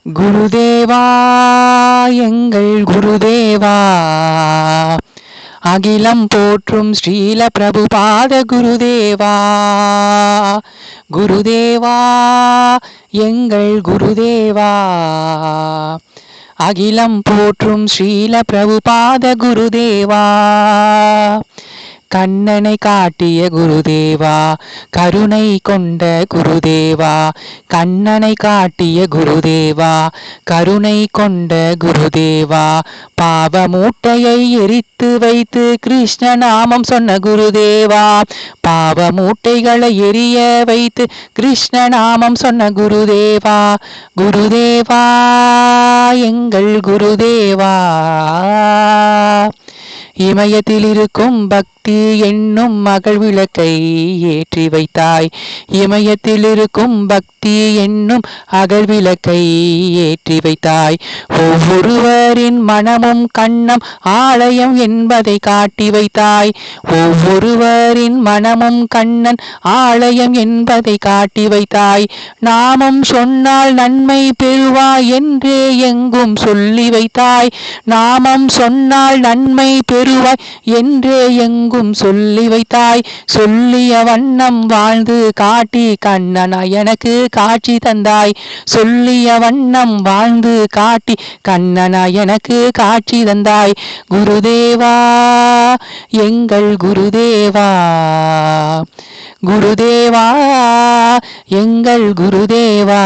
குருதேவா எங்கள் குருதேவா, அகிலம் போற்றும் ஸ்ரீல பிரபுபாத குருதேவா. குருதேவா எங்கள் குருதேவா, அகிலம் போற்றும் ஸ்ரீல பிரபுபாத குருதேவா. கண்ணனை காட்டிய குருதேவா, கருணை கொண்ட குருதேவா. கண்ணனை காட்டிய குருதேவா, கருணை கொண்ட குருதேவா. பாவ மூட்டையை எரித்து வைத்து கிருஷ்ண நாமம் சொன்ன குருதேவா. பாவ மூட்டைகளை எரிய வைத்து கிருஷ்ண நாமம் சொன்ன குருதேவா. குருதேவா எங்கள் குருதேவா, இமயத்தில் இருக்கும் பக்தி என்னும் மகள் விளக்கை ஏற்றி வைத்தாய். இமயத்தில் இருக்கும் பக்தி என்னும் அகல் விளக்கை ஏற்றி வைத்தாய். ஒவ்வொருவரின் மனமும் கண்ணம் ஆலயம் என்பதை காட்டி வைத்தாய். ஒவ்வொருவரின் மனமும் கண்ணன் ஆலயம் என்பதை காட்டி வைத்தாய். நாமும் சொன்னால் நன்மை பெறுவாய் என்றே எங்கும் சொல்லி வைத்தாய். நாமம் சொன்னால் நன்மை பெறுவாய் என்றே எங்கும் சொல்லி வைத்தாய். சொல்லிய வண்ணம் வாழ்ந்து காட்டி கண்ணனா எனக்கு காட்சி தந்தாய். சொல்லிய வண்ணம் வாழ்ந்து காட்டி கண்ணனா எனக்கு காட்சி தந்தாய். குருதேவா எங்கள் குருதேவா, குருதேவா எங்கள் குருதேவா.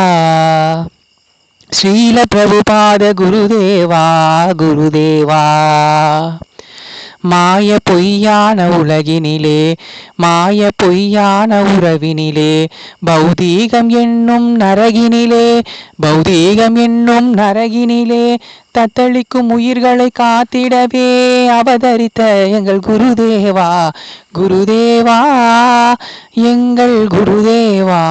ஸ்ரீல பிரபுபாத குருதேவா, குருதேவா. மாய பொய்யான உலகினிலே, மாய பொய்யான உறவினிலே, பௌதீகம் என்னும் நரகினிலே, பௌதீகம் என்னும் நரகினிலே தத்தளிக்கும் உயிர்களை காத்திடவே அவதரித்த எங்கள் குருதேவா. குருதேவா எங்கள் குருதேவா.